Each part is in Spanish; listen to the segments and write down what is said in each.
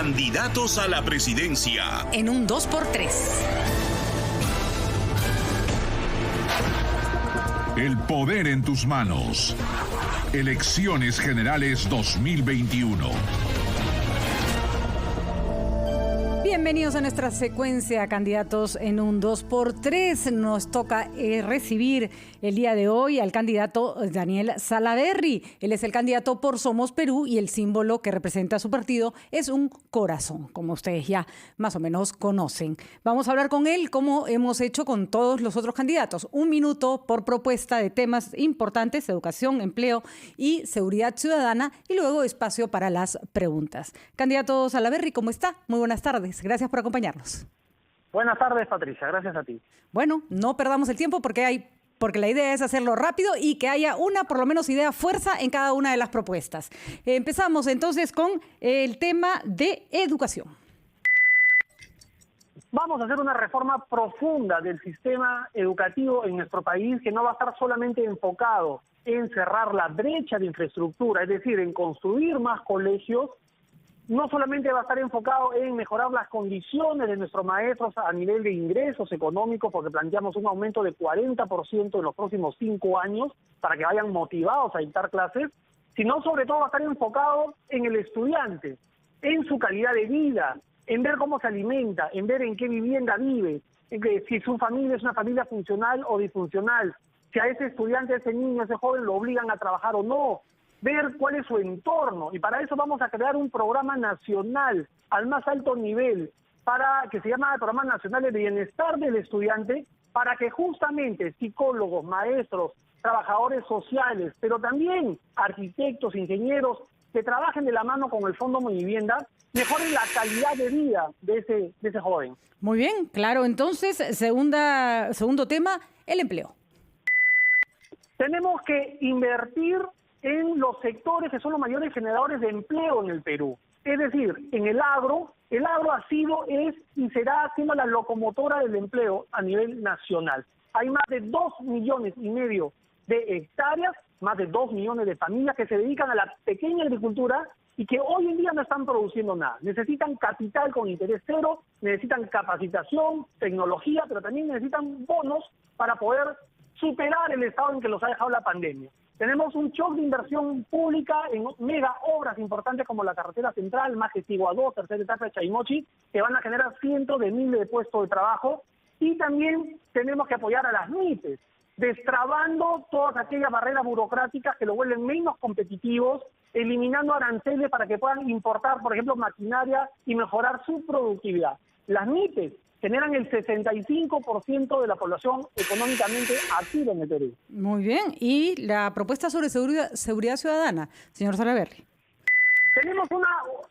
Candidatos a la presidencia. En un 2x3. El poder en tus manos. Elecciones Generales 2021. Bienvenidos a nuestra secuencia, candidatos en un 2x3. Nos toca recibir el día de hoy al candidato Daniel Salaverry. Él es el candidato por Somos Perú y el símbolo que representa a su partido es un corazón, como ustedes ya más o menos conocen. Vamos a hablar con él como hemos hecho con todos los otros candidatos. 1 minuto por propuesta de temas importantes: educación, empleo y seguridad ciudadana, y luego espacio para las preguntas. Candidato Salaverry, ¿cómo está? Muy buenas tardes. Gracias por acompañarnos. Buenas tardes, Patricia. Gracias a ti. Bueno, no perdamos el tiempo porque la idea es hacerlo rápido y que haya por lo menos idea fuerza en cada una de las propuestas. Empezamos entonces con el tema de educación. Vamos a hacer una reforma profunda del sistema educativo en nuestro país, que no va a estar solamente enfocado en cerrar la brecha de infraestructura, es decir, en construir más colegios. No solamente va a estar enfocado en mejorar las condiciones de nuestros maestros a nivel de ingresos económicos, porque planteamos un aumento de 40% en los próximos 5 años para que vayan motivados a dictar clases, sino sobre todo va a estar enfocado en el estudiante, en su calidad de vida, en ver cómo se alimenta, en ver en qué vivienda vive, en que si su familia es una familia funcional o disfuncional, si a ese estudiante, a ese niño, a ese joven lo obligan a trabajar o no, ver cuál es su entorno, y para eso vamos a crear un programa nacional al más alto nivel, que se llama Programa Nacional de Bienestar del Estudiante, para que justamente psicólogos, maestros, trabajadores sociales, pero también arquitectos, ingenieros, que trabajen de la mano con el Fondo Vivienda, mejoren la calidad de vida de ese joven. Muy bien, claro. Entonces, segundo tema, el empleo. Tenemos que invertir en los sectores que son los mayores generadores de empleo en el Perú. Es decir, en el agro ha sido, es y será siendo la locomotora del empleo a nivel nacional. Hay más de 2,5 millones de hectáreas, más de 2 millones de familias que se dedican a la pequeña agricultura y que hoy en día no están produciendo nada. Necesitan capital con interés cero, necesitan capacitación, tecnología, pero también necesitan bonos para poder superar el estado en que los ha dejado la pandemia. Tenemos un shock de inversión pública en mega obras importantes como la carretera central, Majestigua 2, tercera etapa de Chaimochi, que van a generar cientos de miles de puestos de trabajo. Y también tenemos que apoyar a las MIPES, destrabando todas aquellas barreras burocráticas que lo vuelven menos competitivos, eliminando aranceles para que puedan importar, por ejemplo, maquinaria y mejorar su productividad. Las MIPES generan el 65% de la población económicamente activa en el Perú. Muy bien. ¿Y la propuesta sobre seguridad ciudadana, señor Salaverry?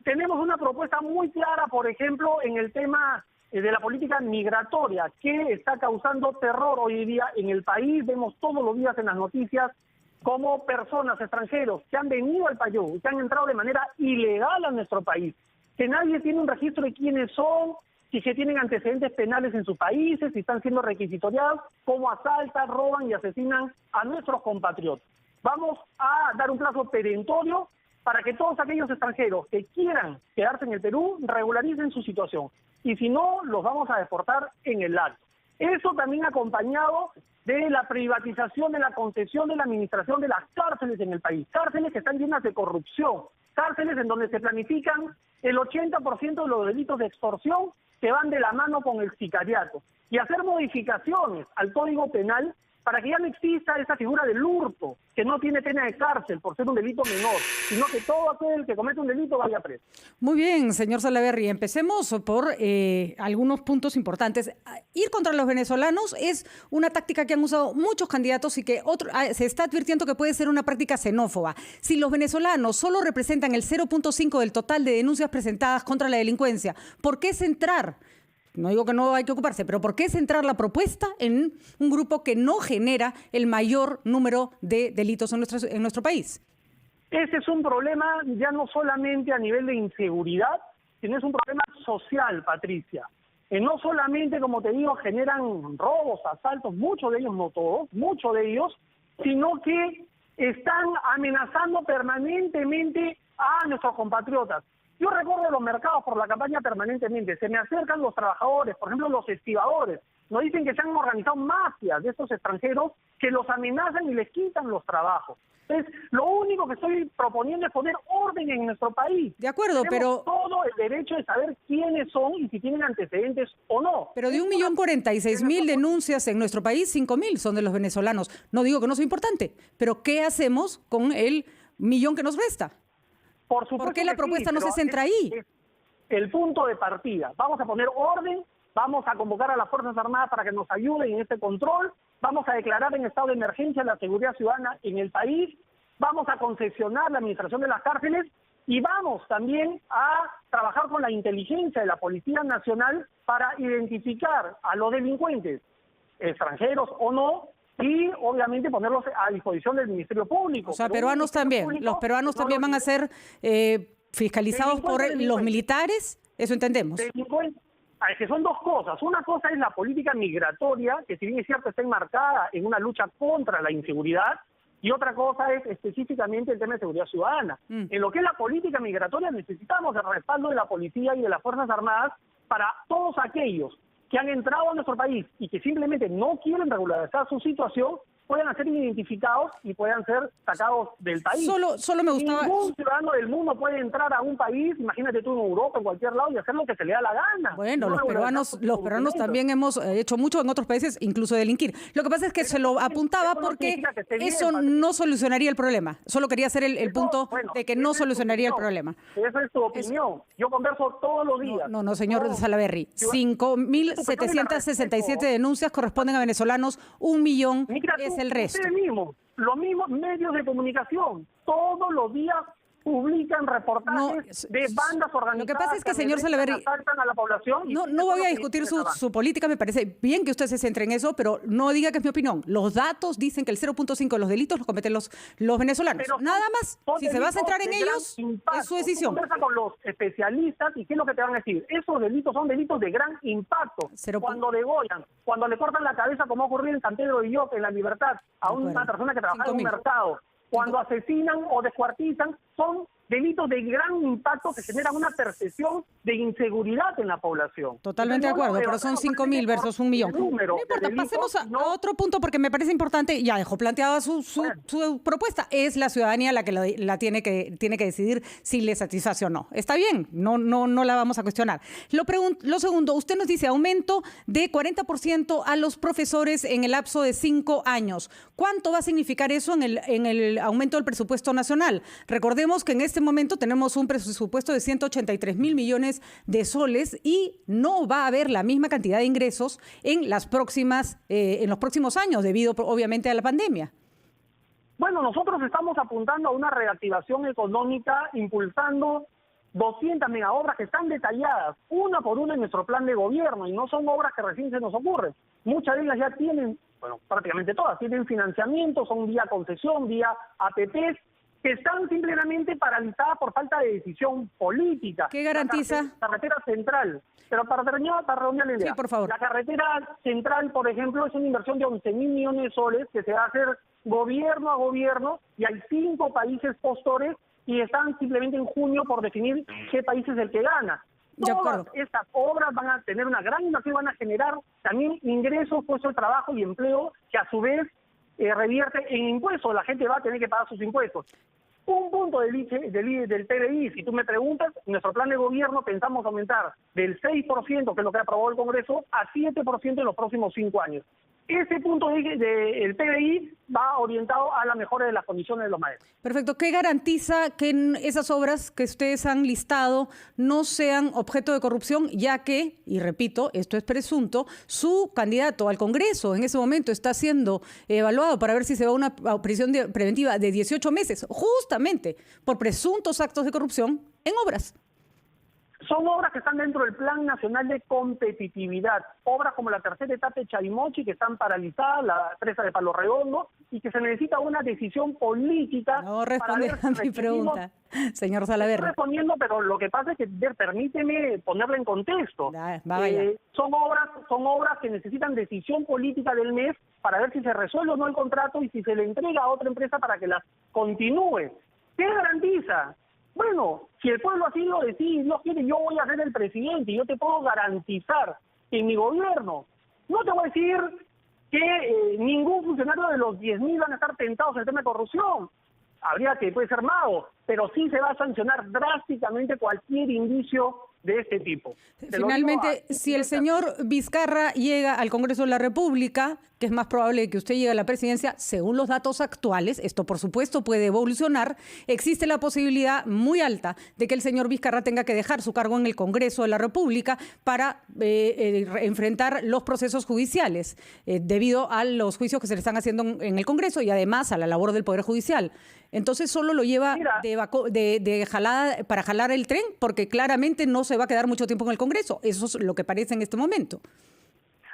Tenemos una propuesta muy clara, por ejemplo, en el tema de la política migratoria, que está causando terror hoy día en el país. Vemos todos los días en las noticias cómo personas, extranjeros, que han venido al país, que han entrado de manera ilegal a nuestro país, que nadie tiene un registro de quiénes son, si se tienen antecedentes penales en sus países, si están siendo requisitoriados, cómo asaltan, roban y asesinan a nuestros compatriotas. Vamos a dar un plazo perentorio para que todos aquellos extranjeros que quieran quedarse en el Perú regularicen su situación. Y si no, los vamos a deportar en el acto. Eso también acompañado de la privatización de la concesión de la administración de las cárceles en el país. Cárceles que están llenas de corrupción. Cárceles en donde se planifican el 80% de los delitos de extorsión que van de la mano con el sicariato. Y hacer modificaciones al Código Penal para que ya no exista esa figura del hurto, que no tiene pena de cárcel por ser un delito menor, sino que todo aquel que comete un delito vaya preso. Muy bien, señor Salaverry, empecemos por algunos puntos importantes. Ir contra los venezolanos es una táctica que han usado muchos candidatos y que se está advirtiendo que puede ser una práctica xenófoba. Si los venezolanos solo representan el 0.5 del total de denuncias presentadas contra la delincuencia, ¿por qué centrar? No digo que no hay que ocuparse, pero ¿por qué centrar la propuesta en un grupo que no genera el mayor número de delitos en nuestro país? Ese es un problema ya no solamente a nivel de inseguridad, sino es un problema social, Patricia. No solamente, como te digo, generan robos, asaltos, muchos de ellos, no todos, muchos de ellos, sino que están amenazando permanentemente a nuestros compatriotas. Yo recorro los mercados por la campaña permanentemente, se me acercan los trabajadores, por ejemplo los estibadores, nos dicen que se han organizado mafias de estos extranjeros que los amenazan y les quitan los trabajos. Entonces, lo único que estoy proponiendo es poner orden en nuestro país. De acuerdo, Tenemos pero todo el derecho de saber quiénes son y si tienen antecedentes o no. Pero de 1.046.000 denuncias en nuestro país, 5.000 son de los venezolanos. No digo que no sea importante, pero ¿qué hacemos con el 1.000.000 que nos resta? Por supuesto ¿Por qué la que propuesta sí, no se pero centra ahí? es el punto de partida. Vamos a poner orden, vamos a convocar a las Fuerzas Armadas para que nos ayuden en este control, vamos a declarar en estado de emergencia la seguridad ciudadana en el país, vamos a concesionar la administración de las cárceles y vamos también a trabajar con la inteligencia de la Policía Nacional para identificar a los delincuentes, extranjeros o no, y obviamente ponerlos a disposición del Ministerio Público. O sea, Pero peruanos un Ministerio también. Público Los peruanos no también lo van a ser fiscalizados por los Delincuentes. militares. Eso entendemos. Delincuentes. Es que son dos cosas. Una cosa es la política migratoria, que si bien es cierto está enmarcada en una lucha contra la inseguridad, y otra cosa es específicamente el tema de seguridad ciudadana. En lo que es la política migratoria necesitamos el respaldo de la policía y de las Fuerzas Armadas para todos aquellos que han entrado a nuestro país y que simplemente no quieren regularizar su situación, puedan ser identificados y puedan ser sacados del país. Solo me gustaba... Ningún ciudadano del mundo puede entrar a un país, imagínate tú en Europa, en cualquier lado, y hacer lo que se le da la gana. Bueno, No los regularizar peruanos sus también hemos hecho mucho en otros países, incluso delinquir. Lo que pasa es que se lo apuntaba eso no porque significa que esté bien, eso Patricia. no solucionaría el problema. Solo quería hacer el punto Bueno, de que esa no es tu solucionaría el opinión. problema. Esa es tu opinión. Yo converso todos los días. No, señor No, Salaverry. yo- 5.767 denuncias corresponden a venezolanos, 1.000.000 Mira es tú, el resto. ustedes mismos, los mismos medios de comunicación, todos los días publican reportajes de bandas organizadas. Lo que pasa es que, señor agredan, Salaverry, asaltan a la población. y No eso es voy lo a que discutir dice Navarro. su política, me parece bien que usted se centre en eso, pero no diga que es mi opinión. Los datos dicen que el 0.5 de los delitos los cometen los venezolanos. Pero Nada más. son Si se va a delitos centrar en de gran ellos, impacto. es su decisión. Tú conversas con los especialistas y ¿qué es lo que te van a decir? Esos delitos son delitos de gran impacto. Cero pu- Cuando degollan, cuando le cortan la cabeza, como ha ocurrido en San Pedro de Llop, en La Libertad, a De una acuerdo. persona que trabajaba en un 5.000. mercado, cuando asesinan o descuartizan, son delitos de gran impacto que generan una percepción de inseguridad en la población. Totalmente de Entonces, acuerdo, no, pero son no, 5.000 versus 1.000.000. el número No importa, de delitos, pasemos a no- otro punto porque me parece importante. Ya dejó planteada su propuesta. Es la ciudadanía la que la tiene que decidir si le satisface o no. Está bien, no la vamos a cuestionar. Lo segundo, usted nos dice aumento de 40% a los profesores en el lapso de 5 años. ¿Cuánto va a significar eso en el aumento del presupuesto nacional? Recordemos que en este momento tenemos un presupuesto de 183.000 millones de soles y no va a haber la misma cantidad de ingresos en los próximos años, debido obviamente a la pandemia. Bueno, nosotros estamos apuntando a una reactivación económica, impulsando 200 megaobras que están detalladas, una por una en nuestro plan de gobierno, y no son obras que recién se nos ocurren. Muchas de ellas ya tienen, bueno, prácticamente todas, tienen financiamiento, son vía concesión, vía APPs, que están simplemente paralizadas por falta de decisión política. ¿Qué garantiza? La carretera central. Pero para terminar la idea. Sí, por favor. La carretera central, por ejemplo, es una inversión de 11.000 millones de soles que se va a hacer gobierno a gobierno, y hay 5 países postores y están simplemente en junio por definir qué país es el que gana. De acuerdo. Todas estas obras van a tener una gran inversión, van a generar también ingresos, puestos de trabajo y empleo, que a su vez revierte en impuestos. La gente va a tener que pagar sus impuestos. Un punto del PBI, si tú me preguntas, en nuestro plan de gobierno pensamos aumentar del 6%, que es lo que aprobó el Congreso, a 7% en los próximos 5 años. Ese punto del PBI va orientado a la mejora de las condiciones de los maestros. Perfecto. ¿Qué garantiza que esas obras que ustedes han listado no sean objeto de corrupción, ya que, y repito, esto es presunto, su candidato al Congreso en ese momento está siendo evaluado para ver si se va a una prisión preventiva de 18 meses, justamente por presuntos actos de corrupción en obras? Son obras que están dentro del Plan Nacional de Competitividad, obras como la tercera etapa de Charimochi, que están paralizadas, la presa de Palo Redondo, y que se necesita una decisión política. No responde a mi pregunta, señor Salaverry. Estoy respondiendo, pero lo que pasa es que, permíteme ponerla en contexto. Vaya. Son obras que necesitan decisión política del mes para ver si se resuelve o no el contrato y si se le entrega a otra empresa para que las continúe. ¿Qué garantiza? Bueno, si el pueblo así lo decide, Dios quiere, yo voy a ser el presidente y yo te puedo garantizar que en mi gobierno, no te voy a decir que ningún funcionario de los 10.000 van a estar tentados en el tema de corrupción. Habría que, puede ser mago, pero sí se va a sancionar drásticamente cualquier indicio de este tipo. Finalmente, si el señor Vizcarra llega al Congreso de la República, que es más probable que usted llegue a la presidencia, según los datos actuales, esto por supuesto puede evolucionar, existe la posibilidad muy alta de que el señor Vizcarra tenga que dejar su cargo en el Congreso de la República para enfrentar los procesos judiciales, debido a los juicios que se le están haciendo en el Congreso y además a la labor del Poder Judicial. Entonces solo lo lleva de jalada para jalar el tren, porque claramente no se va a quedar mucho tiempo en el Congreso. Eso es lo que parece en este momento.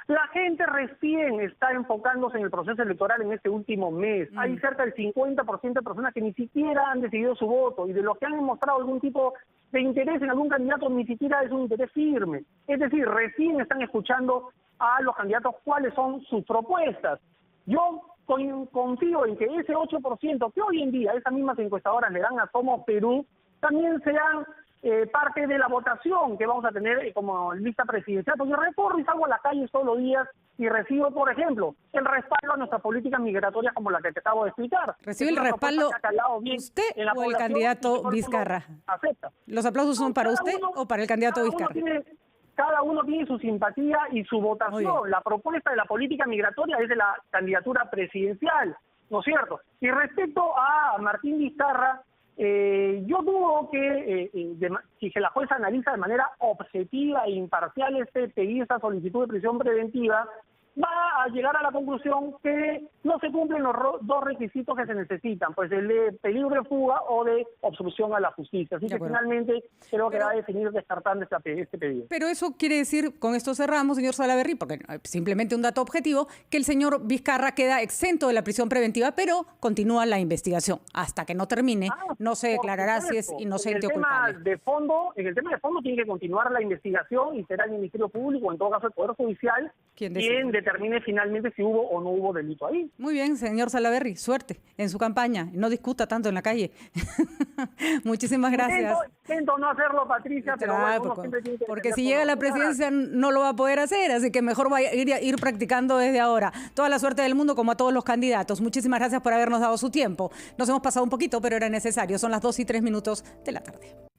La gente recién está enfocándose en el proceso electoral en este último mes. Hay cerca del 50% de personas que ni siquiera han decidido su voto, y de los que han mostrado algún tipo de interés en algún candidato ni siquiera es un interés firme. Es decir, recién están escuchando a los candidatos cuáles son sus propuestas. Yo confío en que ese 8% que hoy en día esas mismas encuestadoras le dan a Somos Perú también sean parte de la votación que vamos a tener como lista presidencial, porque recorro y salgo a las calles todos los días y recibo, por ejemplo, el respaldo a nuestras políticas migratorias como la que te acabo de explicar. ¿Recibe el respaldo usted o el candidato Vizcarra? Acepta. ¿Los aplausos son para usted o para el candidato Vizcarra? Cada uno tiene su simpatía y su votación. La propuesta de la política migratoria es de la candidatura presidencial, ¿no es cierto? Y respecto a Martín Vizcarra, yo dudo que si la jueza analiza de manera objetiva e imparcial este pedido, esta solicitud de prisión preventiva, va a llegar a la conclusión que no se cumplen los dos requisitos que se necesitan, pues el de peligro de fuga o de obstrucción a la justicia. Así que finalmente creo que va a definir descartando este pedido. Pero eso quiere decir, con esto cerramos, señor Salaverry, porque simplemente un dato objetivo, que el señor Vizcarra queda exento de la prisión preventiva, pero continúa la investigación. Hasta que no termine, no se declarará si es inocente o culpable. En el tema de fondo tiene que continuar la investigación y será el Ministerio Público, en todo caso el Poder Judicial, quien determine finalmente si hubo o no hubo delito ahí. Muy bien, señor Salaverry, suerte en su campaña. No discuta tanto en la calle. Muchísimas gracias. Intento no hacerlo, Patricia, pero bueno, siempre tiene que porque si llega a la presidencia no lo va a poder hacer, así que mejor va a ir practicando desde ahora. Toda la suerte del mundo, como a todos los candidatos. Muchísimas gracias por habernos dado su tiempo. Nos hemos pasado un poquito, pero era necesario. Son las 2:03 de la tarde.